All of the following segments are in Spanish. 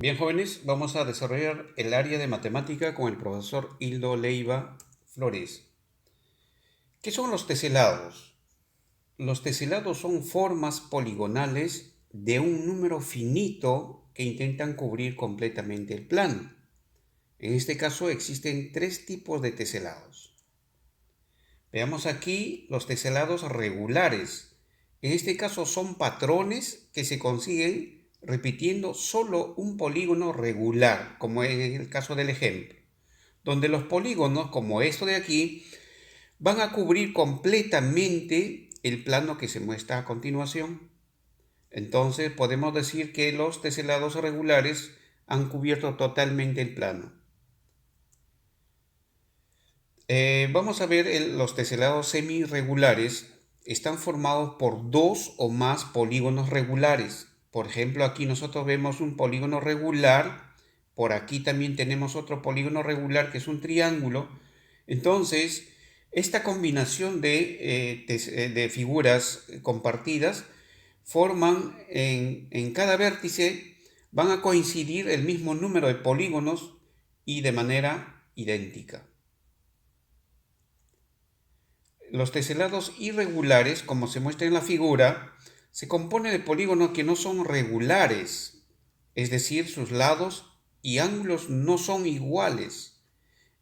Bien, jóvenes, vamos a desarrollar el área de matemática con el profesor Hildo Leiva Flores. ¿Qué son los teselados? Los teselados son formas poligonales de un número finito que intentan cubrir completamente el plano. En este caso existen tres tipos de teselados. Veamos aquí los teselados regulares. En este caso son patrones que se consiguen repitiendo solo un polígono regular, como en el caso del ejemplo, donde los polígonos, como esto de aquí, van a cubrir completamente el plano que se muestra a continuación. Entonces podemos decir que los teselados regulares han cubierto totalmente el plano. Vamos a ver los teselados semirregulares. Están formados por dos o más polígonos regulares. Por ejemplo, aquí nosotros vemos un polígono regular. Por aquí también tenemos otro polígono regular que es un triángulo. Entonces, esta combinación de figuras compartidas forman en cada vértice, van a coincidir el mismo número de polígonos y de manera idéntica. Los teselados irregulares, como se muestra en la figura, se componen de polígonos que no son regulares, es decir, sus lados y ángulos no son iguales.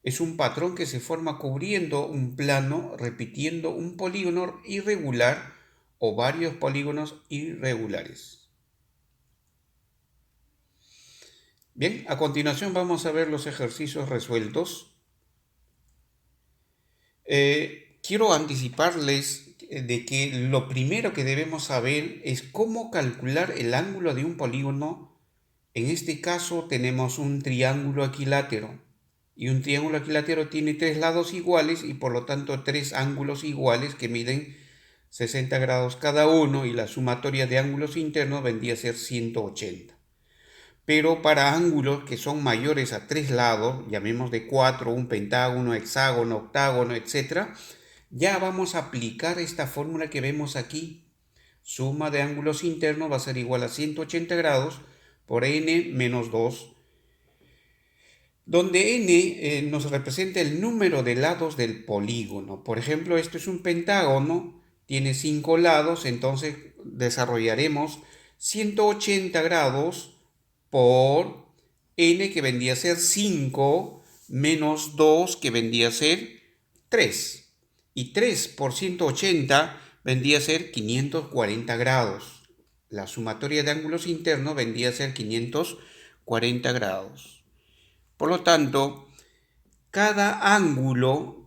Es un patrón que se forma cubriendo un plano, repitiendo un polígono irregular o varios polígonos irregulares. Bien, a continuación vamos a ver los ejercicios resueltos. Quiero anticiparles de que lo primero que debemos saber es cómo calcular el ángulo de un polígono. En este caso tenemos un triángulo equilátero y un triángulo equilátero tiene tres lados iguales y por lo tanto tres ángulos iguales que miden 60 grados cada uno y la sumatoria de ángulos internos vendría a ser 180. Pero para ángulos que son mayores a tres lados, llamemos de cuatro, un pentágono, hexágono, octágono, etc., ya vamos a aplicar esta fórmula que vemos aquí. Suma de ángulos internos va a ser igual a 180 grados por n menos 2, donde n nos representa el número de lados del polígono. Por ejemplo, esto es un pentágono, tiene 5 lados, entonces desarrollaremos 180 grados por n, que vendría a ser 5, menos 2, que vendría a ser 3. Y 3 por 180 vendría a ser 540 grados. La sumatoria de ángulos internos vendría a ser 540 grados. Por lo tanto, cada ángulo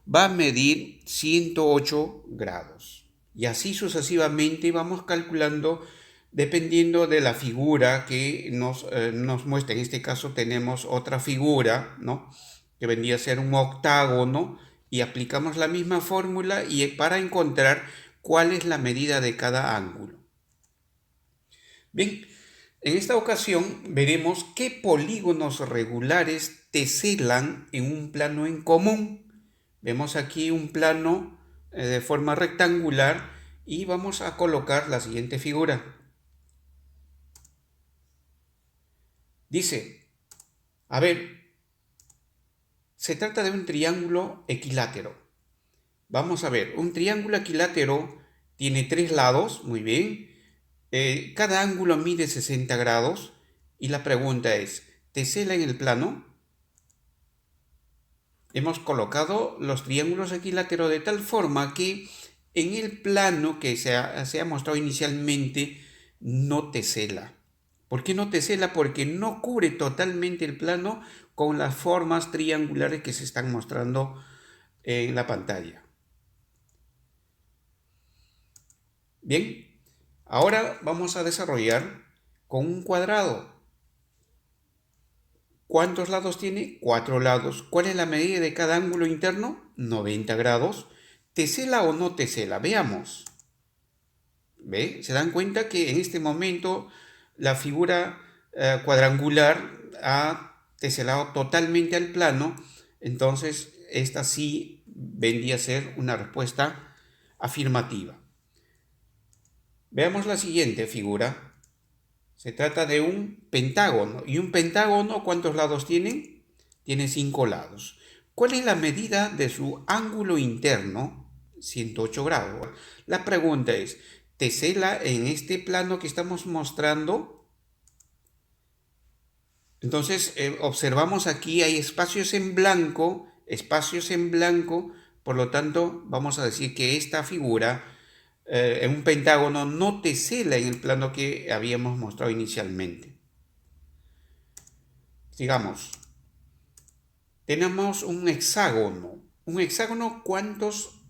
va a medir 108 grados. Y así sucesivamente vamos calculando dependiendo de la figura que nos muestra. En este caso tenemos otra figura, ¿no?, que vendría a ser un octágono, y aplicamos la misma fórmula y para encontrar cuál es la medida de cada ángulo. Bien, en esta ocasión veremos qué polígonos regulares teselan en un plano en común. Vemos aquí un plano de forma rectangular y vamos a colocar la siguiente figura. Dice, a ver, se trata de un triángulo equilátero. Vamos a ver, un triángulo equilátero tiene tres lados, muy bien. Cada ángulo mide 60 grados y la pregunta es, ¿tesela en el plano? Hemos colocado los triángulos equiláteros de tal forma que en el plano que se ha mostrado inicialmente no tesela. ¿Por qué no tesela? Porque no cubre totalmente el plano con las formas triangulares que se están mostrando en la pantalla. Bien, ahora vamos a desarrollar con un cuadrado. ¿Cuántos lados tiene? 4 lados. ¿Cuál es la medida de cada ángulo interno? 90 grados. ¿Tesela o no tesela? Veamos. ¿Ve? Se dan cuenta que en este momento la figura cuadrangular ha teselado totalmente al plano. Entonces, esta sí vendría a ser una respuesta afirmativa. Veamos la siguiente figura. Se trata de un pentágono. ¿Y un pentágono cuántos lados tiene? Tiene 5 lados. ¿Cuál es la medida de su ángulo interno? 108 grados. La pregunta es, ¿tesela en este plano que estamos mostrando? Entonces, observamos aquí hay espacios en blanco, por lo tanto, vamos a decir que esta figura en un pentágono no tesela en el plano que habíamos mostrado inicialmente. Sigamos. Tenemos un hexágono. Un hexágono, ¿cuántos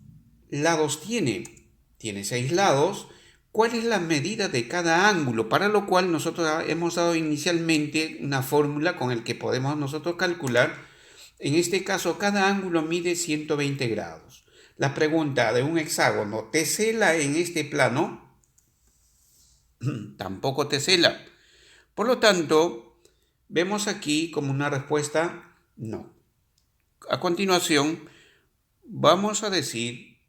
lados tiene? Tiene 6 lados. ¿Cuál es la medida de cada ángulo? Para lo cual nosotros hemos dado inicialmente una fórmula con el que podemos nosotros calcular. En este caso, cada ángulo mide 120 grados. La pregunta de un hexágono, ¿tesela en este plano? Tampoco tesela. Por lo tanto, vemos aquí como una respuesta no. A continuación, vamos a decir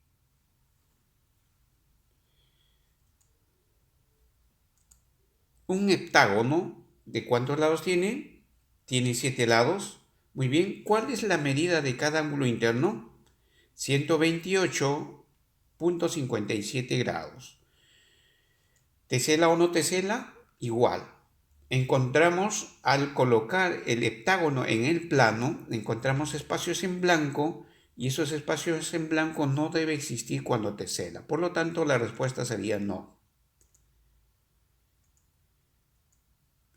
un heptágono. ¿De cuántos lados tiene? Tiene 7 lados. Muy bien, ¿cuál es la medida de cada ángulo interno? 128.57 grados. ¿Tesela o no tesela? Igual. Encontramos, al colocar el heptágono en el plano, encontramos espacios en blanco y esos espacios en blanco no debe existir cuando tesela. Por lo tanto, la respuesta sería no.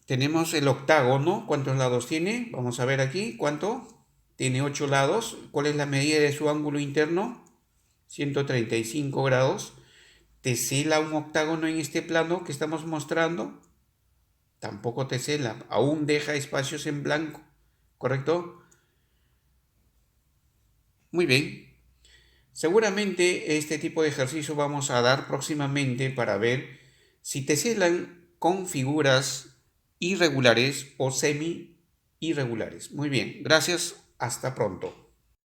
Tenemos el octágono. ¿Cuántos lados tiene? Vamos a ver aquí. ¿Cuánto? Tiene 8 lados. ¿Cuál es la medida de su ángulo interno? 135 grados. ¿Tesela un octágono en este plano que estamos mostrando? Tampoco tesela. Aún deja espacios en blanco. ¿Correcto? Muy bien. Seguramente este tipo de ejercicio vamos a dar próximamente para ver si teselan con figuras irregulares o semi irregulares. Muy bien, gracias, hasta pronto.